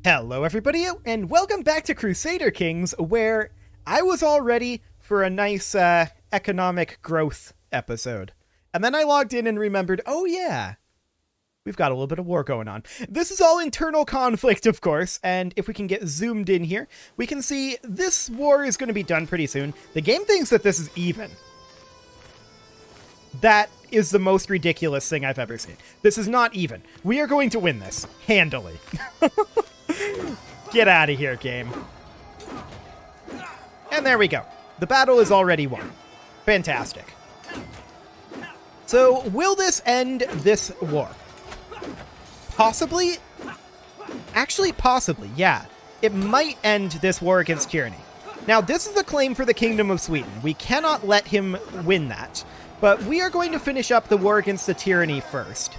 Hello everybody, and welcome back to Crusader Kings, where I was all ready for a nice economic growth episode. And then I logged in and remembered, oh yeah, we've got a little bit of war going on. This is all internal conflict, of course, and if we can get zoomed in here, we can see this war is going to be done pretty soon. The game thinks that this is even. That is the most ridiculous thing I've ever seen. This is not even. We are going to win this, handily. Get out of here, game. And there we go. The battle is already won. Fantastic. So, will this end this war? Possibly? Actually, possibly, yeah. It might end this war against tyranny. Now, this is a claim for the Kingdom of Sweden. We cannot let him win that. But we are going to finish up the war against the tyranny first.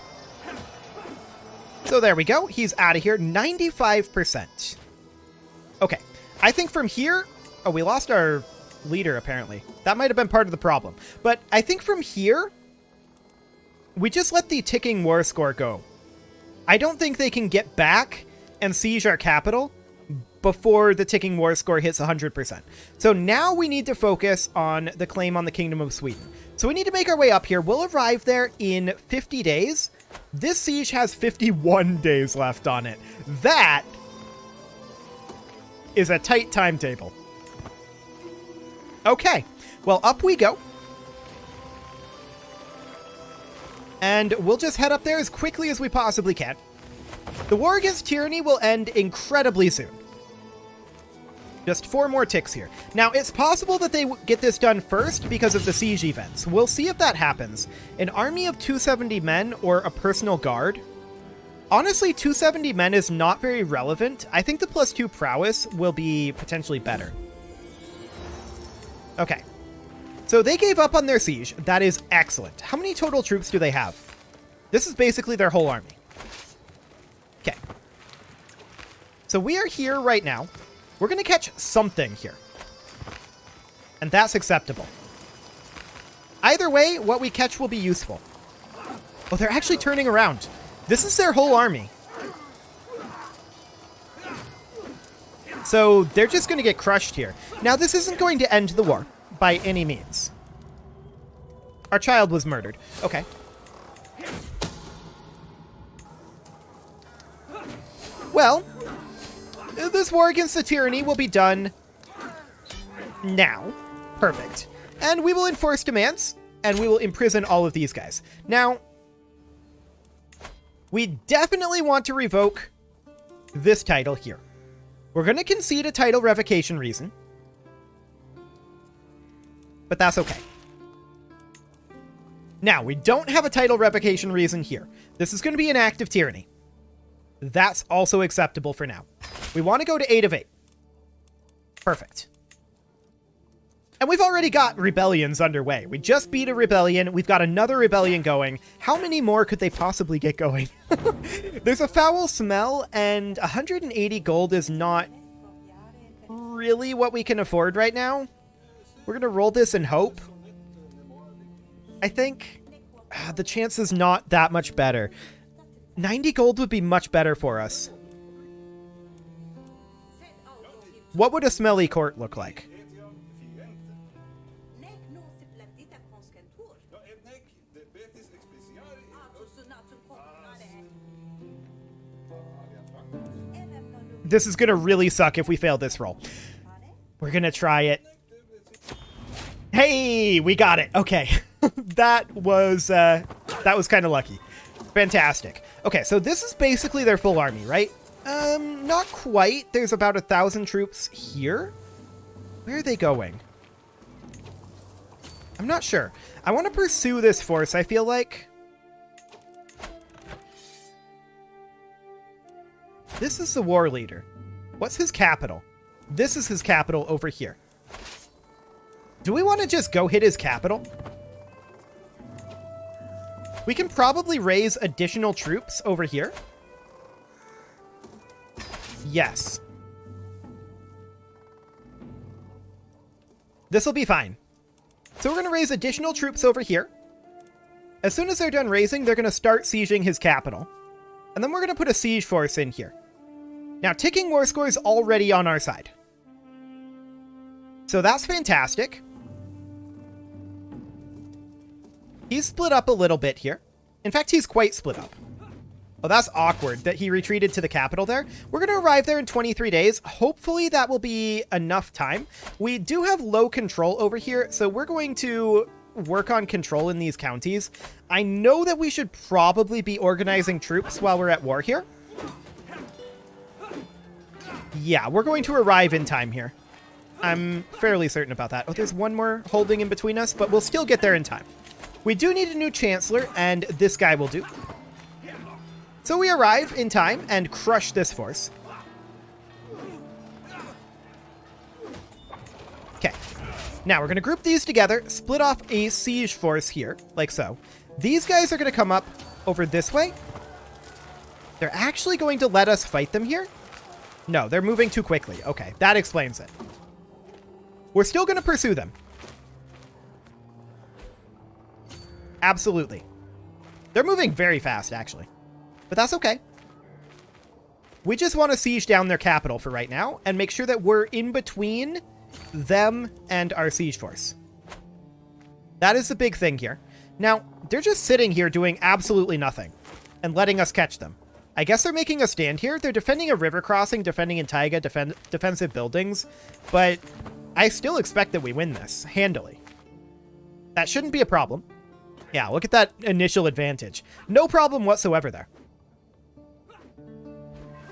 So there we go. He's out of here. 95%. Okay. I think from here... Oh, we lost our leader, apparently. That might have been part of the problem. But I think from here, we just let the ticking war score go. I don't think they can get back and siege our capital before the ticking war score hits 100%. So now we need to focus on the claim on the Kingdom of Sweden. So we need to make our way up here. We'll arrive there in 50 days. This siege has 51 days left on it. That is a tight timetable. Okay, well, up we go. And we'll just head up there as quickly as we possibly can. The war against tyranny will end incredibly soon. Just 4 more ticks here. Now, it's possible that they get this done first because of the siege events. We'll see if that happens. An army of 270 men or a personal guard. Honestly, 270 men is not very relevant. I think the +2 prowess will be potentially better. Okay. So they gave up on their siege. That is excellent. How many total troops do they have? This is basically their whole army. Okay. So we are here right now. We're going to catch something here. And that's acceptable. Either way, what we catch will be useful. Oh, they're actually turning around. This is their whole army. So they're just going to get crushed here. Now, this isn't going to end the war by any means. Our child was murdered. Okay. Well, this war against the tyranny will be done now. Perfect. And we will enforce demands, and we will imprison all of these guys. Now, we definitely want to revoke this title here. We're going to concede a title revocation reason, but that's okay. Now, we don't have a title revocation reason here. This is going to be an act of tyranny. That's also acceptable for now. We want to go to 8 of 8. Perfect. And we've already got rebellions underway. We just beat a rebellion. We've got another rebellion going. How many more could they possibly get going? There's a foul smell, and 180 gold is not really what we can afford right now. We're going to roll this and hope. I think the chance is not that much better. 90 gold would be much better for us. What would a smelly court look like? This is going to really suck if we fail this roll. We're going to try it. Hey, we got it. Okay. That was kind of lucky. Fantastic. Okay, so this is basically their full army, right? Not quite. There's about 1,000 troops here. Where are they going? I'm not sure. I want to pursue this force, I feel like. This is the war leader. What's his capital? This is his capital over here. Do we want to just go hit his capital? We can probably raise additional troops over here. Yes. This will be fine. So we're going to raise additional troops over here. As soon as they're done raising, they're going to start sieging his capital. And then we're going to put a siege force in here. Now, ticking war score is already on our side. So that's fantastic. He's split up a little bit here. In fact, he's quite split up. Oh, that's awkward that he retreated to the capital there. We're going to arrive there in 23 days. Hopefully that will be enough time. We do have low control over here, so we're going to work on control in these counties. I know that we should probably be organizing troops while we're at war here. Yeah, we're going to arrive in time here. I'm fairly certain about that. Oh, there's one more holding in between us, but we'll still get there in time. We do need a new chancellor, and this guy will do. So we arrive in time and crush this force. Okay. Now we're going to group these together, split off a siege force here, like so. These guys are going to come up over this way. They're actually going to let us fight them here? No, they're moving too quickly. Okay, that explains it. We're still going to pursue them. Absolutely. They're moving very fast, actually. But that's okay. We just want to siege down their capital for right now and make sure that we're in between them and our siege force. That is the big thing here. Now, they're just sitting here doing absolutely nothing and letting us catch them. I guess they're making a stand here. They're defending a river crossing, defending in taiga, defensive buildings, but I still expect that we win this handily. That shouldn't be a problem. Yeah, look at that initial advantage. No problem whatsoever there.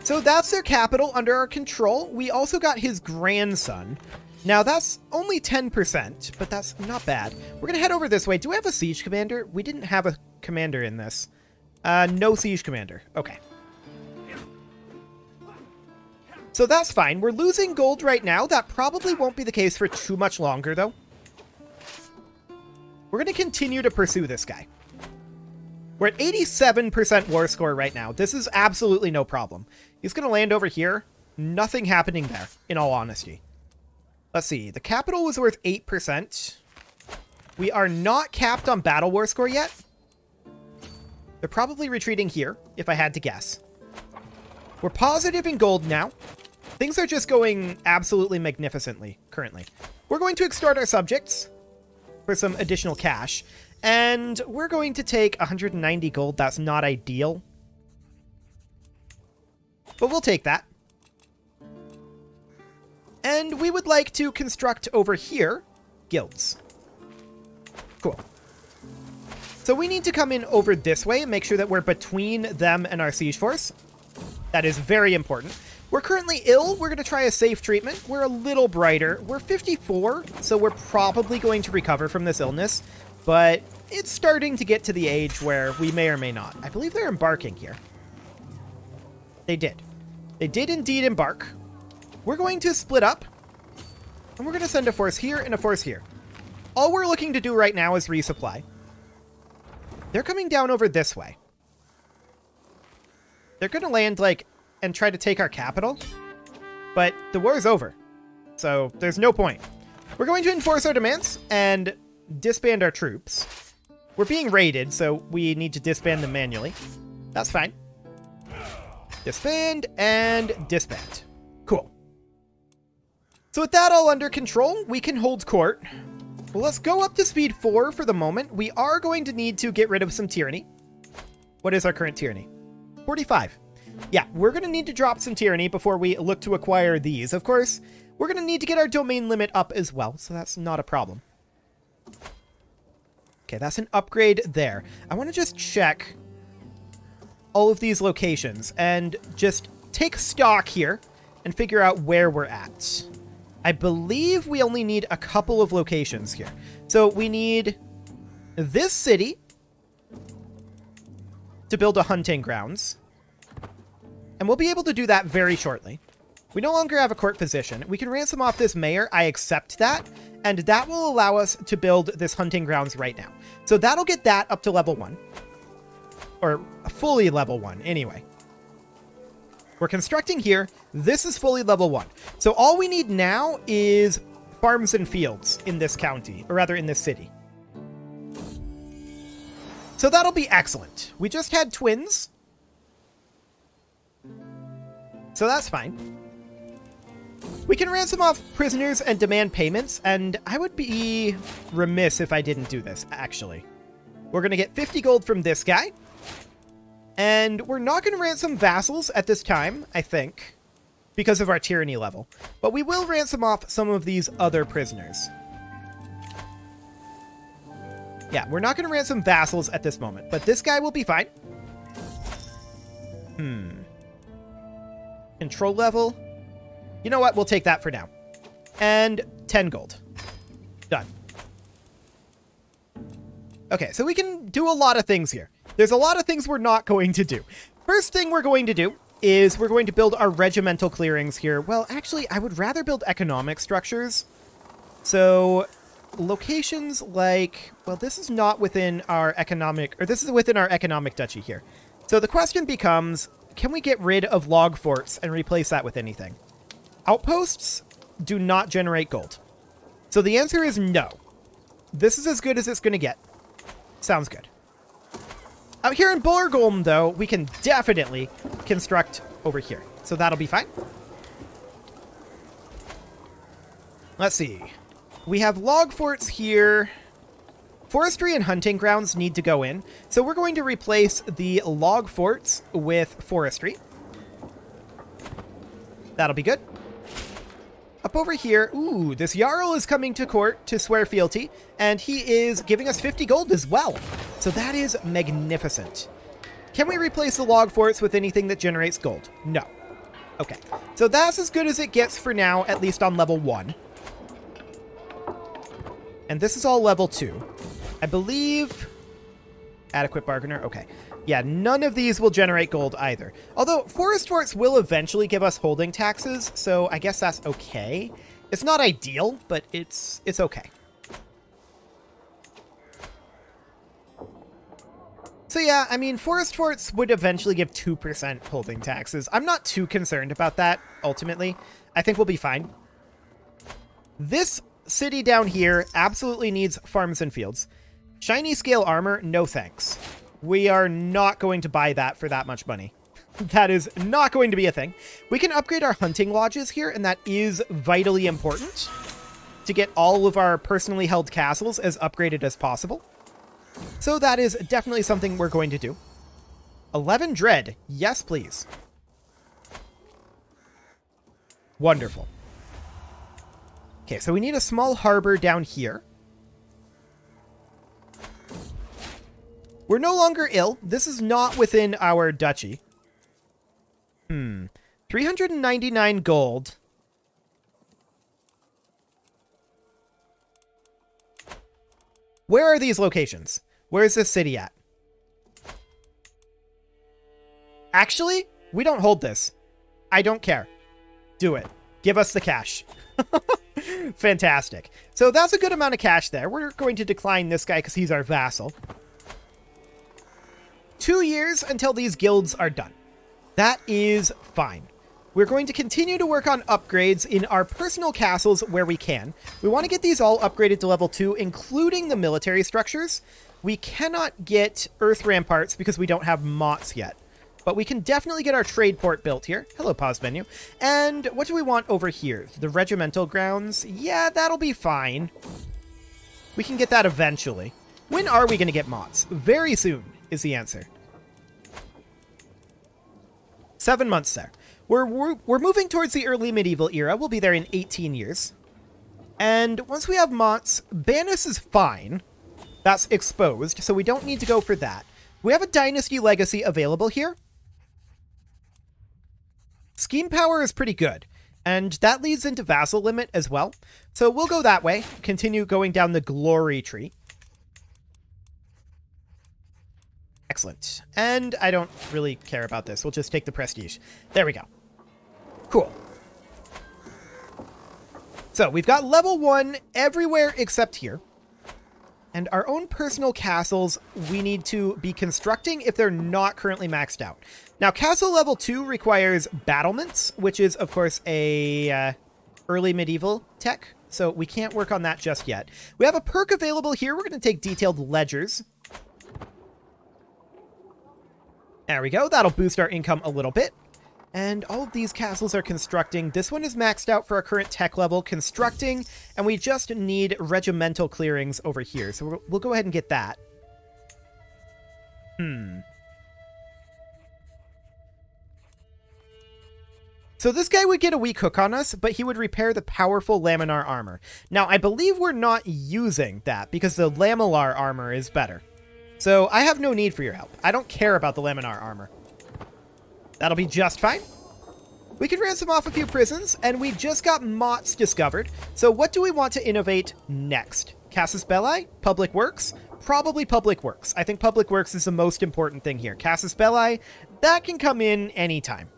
So that's their capital under our control. We also got his grandson. Now that's only 10%, but that's not bad. We're going to head over this way. Do we have a siege commander? We didn't have a commander in this. No siege commander. Okay. So that's fine. We're losing gold right now. That probably won't be the case for too much longer, though. We're going to continue to pursue this guy. We're at 87% war score right now. This is absolutely no problem. He's going to land over here. Nothing happening there, in all honesty. Let's see. The capital was worth 8%. We are not capped on battle war score yet. They're probably retreating here, if I had to guess. We're positive in gold now. Things are just going absolutely magnificently currently. We're going to extort our subjects for some additional cash. And we're going to take 190 gold. That's not ideal. But we'll take that. And we would like to construct over here guilds. Cool. So we need to come in over this way and make sure that we're between them and our siege force. That is very important. We're currently ill. We're going to try a safe treatment. We're a little brighter. We're 54, so we're probably going to recover from this illness. But it's starting to get to the age where we may or may not. I believe they're embarking here. They did. They did indeed embark. We're going to split up. And we're going to send a force here and a force here. All we're looking to do right now is resupply. They're coming down over this way. They're going to land, like, and try to take our capital. But the war is over. So there's no point. We're going to enforce our demands and disband our troops. We're being raided, so we need to disband them manually. That's fine. Disband and disband. Cool. So with that all under control, we can hold court. Well, let's go up to speed 4 for the moment. We are going to need to get rid of some tyranny. What is our current tyranny? 45. Yeah, we're going to need to drop some tyranny before we look to acquire these. Of course, we're going to need to get our domain limit up as well, so that's not a problem. Okay, that's an upgrade there. I want to just check all of these locations and just take stock here and figure out where we're at. I believe we only need a couple of locations here. So we need this city to build a hunting grounds. And we'll be able to do that very shortly. We no longer have a court position. We can ransom off this mayor. I accept that. And that will allow us to build this hunting grounds right now. So that'll get that up to level 1. Or fully level 1, anyway. We're constructing here. This is fully level 1. So all we need now is farms and fields in this county, or rather in this city. So that'll be excellent. We just had twins. So that's fine. We can ransom off prisoners and demand payments, and I would be remiss if I didn't do this, actually. We're going to get 50 gold from this guy. And we're not going to ransom vassals at this time, I think, because of our tyranny level. But we will ransom off some of these other prisoners. Yeah, we're not going to ransom vassals at this moment, but this guy will be fine. Control level. You know what? We'll take that for now. And 10 gold. Done. Okay, so we can do a lot of things here. There's a lot of things we're not going to do. First thing we're going to do is we're going to build our regimental clearings here. Well, actually, I would rather build economic structures. So locations like, well, this is not within our economic, or this is within our economic duchy here. So the question becomes, can we get rid of log forts and replace that with anything? Outposts do not generate gold. So the answer is no. This is as good as it's going to get. Sounds good. Out here in Borgholm, though, we can definitely construct over here. So that'll be fine. Let's see. We have log forts here. Forestry and hunting grounds need to go in. So we're going to replace the log forts with forestry. That'll be good. Up over here, ooh, this Jarl is coming to court to swear fealty, and he is giving us 50 gold as well. So that is magnificent. Can we replace the log forts with anything that generates gold? No. Okay, so that's as good as it gets for now, at least on level 1. And this is all level 2. I believe... Adequate bargainer, okay. Yeah, none of these will generate gold either. Although, forest forts will eventually give us holding taxes, so I guess that's okay. It's not ideal, but it's okay. So yeah, I mean, forest forts would eventually give 2% holding taxes. I'm not too concerned about that, ultimately. I think we'll be fine. This city down here absolutely needs farms and fields. Shiny scale armor, no thanks. We are not going to buy that for that much money. That is not going to be a thing. We can upgrade our hunting lodges here, and that is vitally important to get all of our personally held castles as upgraded as possible. So that is definitely something we're going to do. 11 dread. Yes, please. Wonderful. Okay, so we need a small harbor down here. We're no longer ill. This is not within our duchy. 399 gold. Where are these locations? Where is this city at? Actually, we don't hold this. I don't care. Do it. Give us the cash. Fantastic. So that's a good amount of cash there. We're going to decline this guy because he's our vassal. 2 years until these guilds are done. That is fine. We're going to continue to work on upgrades in our personal castles where we can. We want to get these all upgraded to level 2, including the military structures. We cannot get earth ramparts because we don't have moats yet. But we can definitely get our trade port built here. Hello, pause menu. And what do we want over here? The regimental grounds? Yeah, that'll be fine. We can get that eventually. When are we going to get moats? Very soon is the answer. 7 months there. We're moving towards the early medieval era. We'll be there in 18 years. And once we have moats, Banis is fine. That's exposed, so we don't need to go for that. We have a dynasty legacy available here. Scheme power is pretty good, and that leads into vassal limit as well. So we'll go that way, continue going down the glory tree. Excellent. And I don't really care about this. We'll just take the prestige. There we go. Cool. So we've got level 1 everywhere except here. And our own personal castles we need to be constructing if they're not currently maxed out. Now, castle level 2 requires battlements, which is, of course, a early medieval tech. So we can't work on that just yet. We have a perk available here. We're going to take detailed ledgers. There we go. That'll boost our income a little bit. And all of these castles are constructing. This one is maxed out for our current tech level, constructing, and we just need regimental clearings over here. So we'll go ahead and get that. So this guy would get a weak hook on us, but he would repair the powerful laminar armor. Now, I believe we're not using that because the lamellar armor is better. So I have no need for your help. I don't care about the laminar armor. That'll be just fine. We can ransom off a few prisons, and we just got mots discovered. So what do we want to innovate next? Casus Belli? Public Works? Probably Public Works. I think Public Works is the most important thing here. Casus Belli, that can come in anytime.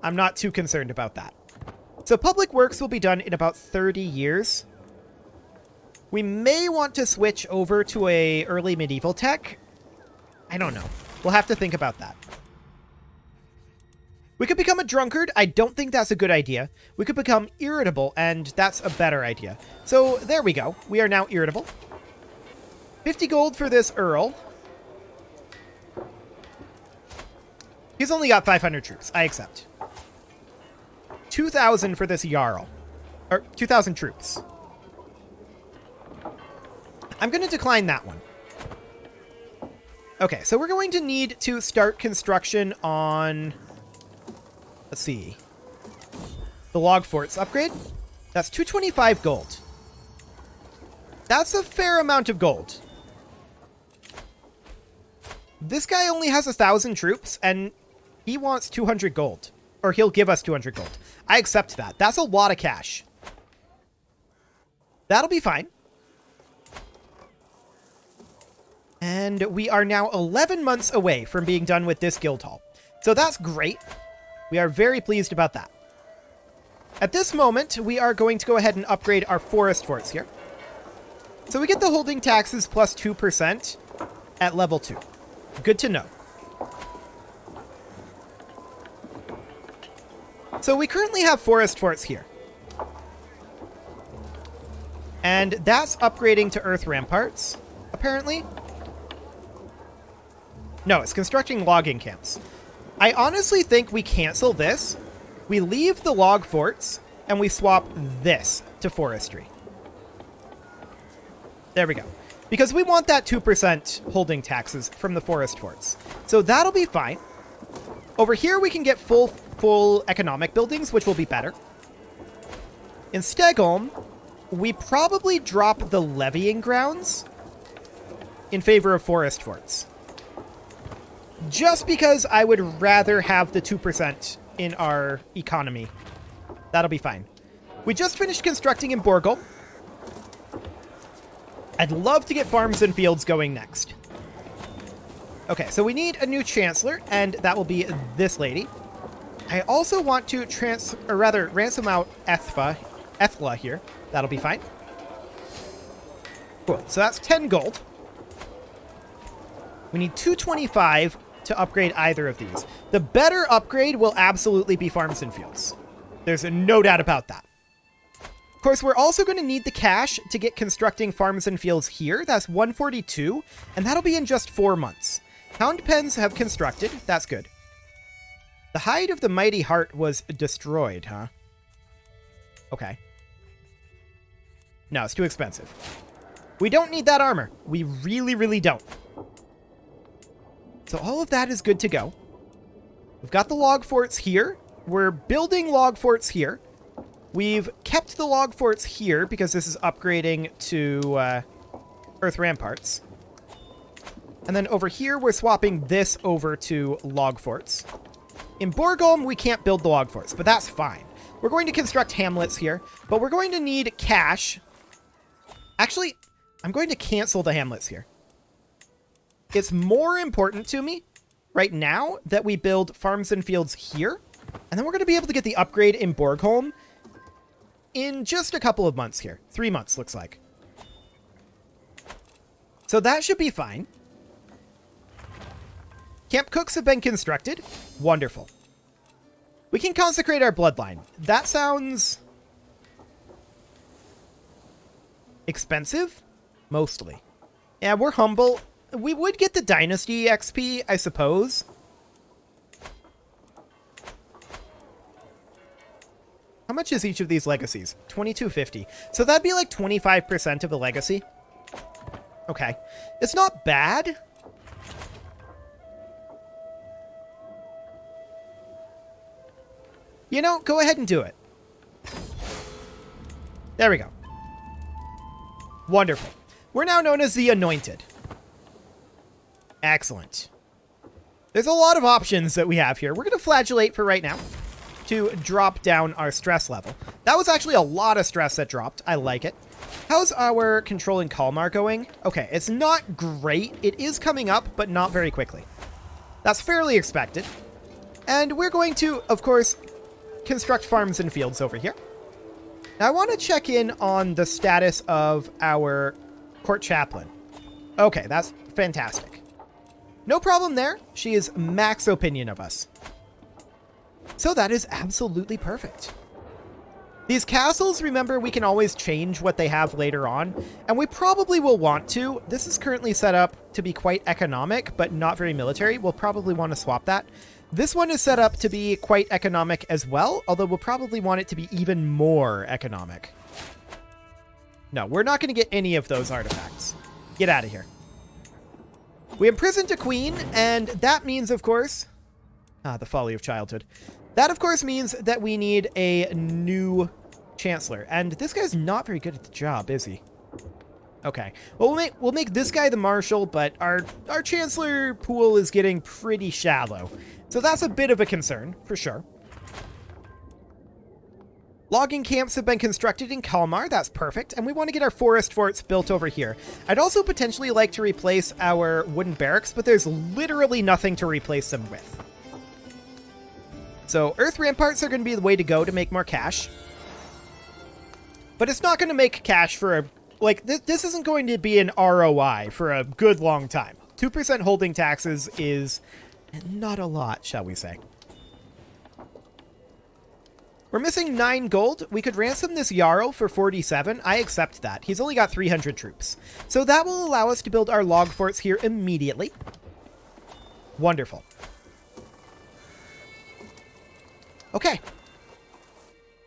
I'm not too concerned about that. So Public Works will be done in about 30 years. We may want to switch over to a early medieval tech. I don't know. We'll have to think about that. We could become a drunkard. I don't think that's a good idea. We could become irritable, and that's a better idea. So there we go. We are now irritable. 50 gold for this Earl. He's only got 500 troops. I accept. 2,000 for this Jarl. Or 2,000 troops. I'm going to decline that one. Okay, so we're going to need to start construction on... Let's see. The log forts upgrade. That's 225 gold. That's a fair amount of gold. This guy only has 1,000 troops, and he wants 200 gold. Or he'll give us 200 gold. I accept that. That's a lot of cash. That'll be fine. And we are now 11 months away from being done with this guild hall. So that's great. We are very pleased about that. At this moment, we are going to go ahead and upgrade our forest forts here. So we get the holding taxes plus 2% at level 2. Good to know. So we currently have forest forts here. And that's upgrading to earth ramparts, apparently. No, it's constructing logging camps. I honestly think we cancel this. We leave the log forts, and we swap this to forestry. There we go. Because we want that 2% holding taxes from the forest forts. So that'll be fine. Over here, we can get full economic buildings, which will be better. In Stegholm, we probably drop the levying grounds in favor of forest forts. Just because I would rather have the 2% in our economy. That'll be fine. We just finished constructing in Borgholm. I'd love to get farms and fields going next. Okay, so we need a new chancellor, and that will be this lady. I also want to ransom out Ethla here. That'll be fine. Cool. So that's 10 gold. We need 225 to upgrade either of these. The better upgrade will absolutely be farms and fields. There's no doubt about that. Of course, we're also going to need the cash to get constructing farms and fields here. That's 142, and that'll be in just 4 months. Hound pens have constructed. That's good. The hide of the mighty heart was destroyed, huh? Okay. No, it's too expensive. We don't need that armor. We really, really don't. So all of that is good to go. We've got the log forts here. We're building log forts here. We've kept the log forts here because this is upgrading to earth ramparts. And then over here, we're swapping this over to log forts. In Borgholm, we can't build the log forts, but that's fine. We're going to construct hamlets here, but we're going to need cash. Actually, I'm going to cancel the hamlets here. It's more important to me right now that we build farms and fields here. And then we're going to be able to get the upgrade in Borgholm in just a couple of months here. 3 months, looks like. So that should be fine. Camp cooks have been constructed. Wonderful. We can consecrate our bloodline. That sounds expensive? Mostly. Yeah, we're humble. We would get the dynasty XP, I suppose. much is each of these legacies? 2250. So that'd be like 25% of the legacy. Okay. It's not bad. You know, go ahead and do it. There we go. Wonderful. We're now known as the Anointed. Excellent. There's a lot of options that we have here. We're going to flagellate for right now to drop down our stress level. That was actually a lot of stress that dropped. I like it. How's our control in Kalmar going? Okay, it's not great. It is coming up, but not very quickly. That's fairly expected. And we're going to, of course, construct farms and fields over here. Now, I want to check in on the status of our court chaplain. Okay, that's fantastic. No problem there. She is max opinion of us. So that is absolutely perfect. These castles, remember, we can always change what they have later on, and we probably will want to. This is currently set up to be quite economic, but not very military. We'll probably want to swap that. This one is set up to be quite economic as well, although we'll probably want it to be even more economic. No, we're not going to get any of those artifacts. Get out of here. We imprisoned a queen, and that means, of course... the folly of childhood. That, of course, means that we need a new chancellor. And this guy's not very good at the job, is he? Okay. Well, we'll make this guy the marshal, but our chancellor pool is getting pretty shallow. So that's a bit of a concern, for sure. Logging camps have been constructed in Kalmar. That's perfect. And we want to get our forest forts built over here. I'd also potentially like to replace our wooden barracks, but there's literally nothing to replace them with. So earth ramparts are going to be the way to go to make more cash. But it's not going to make cash for a... Like, this isn't going to be an ROI for a good long time. 2% holding taxes is not a lot, shall we say. We're missing 9 gold. We could ransom this Jarl for 47. I accept that. He's only got 300 troops. So that will allow us to build our log forts here immediately. Wonderful. Okay.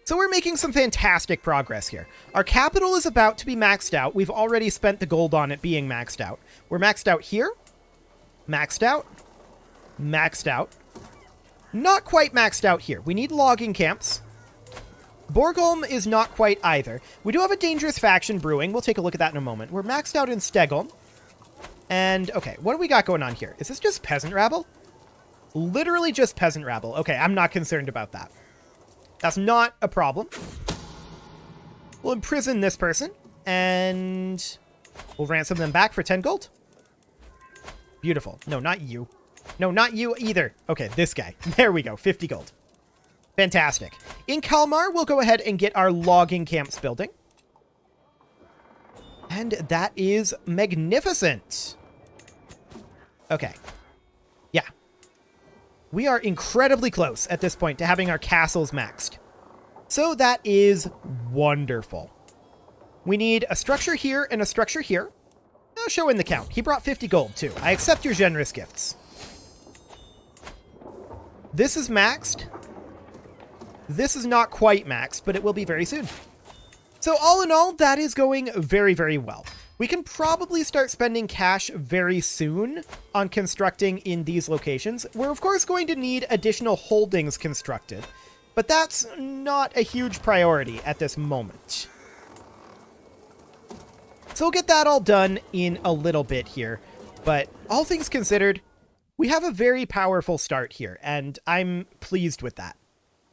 So we're making some fantastic progress here. Our capital is about to be maxed out. We've already spent the gold on it being maxed out. We're maxed out here. Maxed out. Maxed out. Not quite maxed out here. We need logging camps. Borgholm is not quite either. We do have a dangerous faction brewing. We'll take a look at that in a moment. We're maxed out in Stegholm. And, okay, what do we got going on here? Is this just peasant rabble? Literally just peasant rabble. Okay, I'm not concerned about that. That's not a problem. We'll imprison this person, and we'll ransom them back for 10 gold. Beautiful. No, not you. No, not you either. Okay, this guy. There we go. 50 gold. Fantastic. In Kalmar, we'll go ahead and get our logging camps building. And that is magnificent. Okay. Yeah. We are incredibly close at this point to having our castles maxed. So that is wonderful. We need a structure here and a structure here. I'll show in the count. He brought 50 gold too. I accept your generous gifts. This is maxed. This is not quite maxed, but it will be very soon. So all in all, that is going very, very well. We can probably start spending cash very soon on constructing in these locations. We're of course going to need additional holdings constructed, but that's not a huge priority at this moment. So we'll get that all done in a little bit here, but all things considered, we have a very powerful start here, and I'm pleased with that.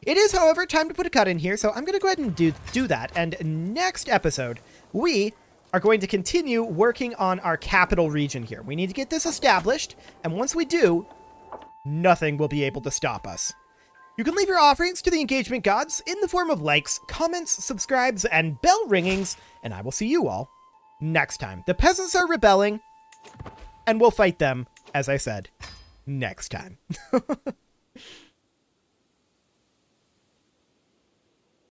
It is, however, time to put a cut in here, so I'm going to go ahead and do that, and next episode, we are going to continue working on our capital region here. We need to get this established, and once we do, nothing will be able to stop us. You can leave your offerings to the engagement gods in the form of likes, comments, subscribes, and bell ringings, and I will see you all next time. The peasants are rebelling, and we'll fight them, as I said, next time.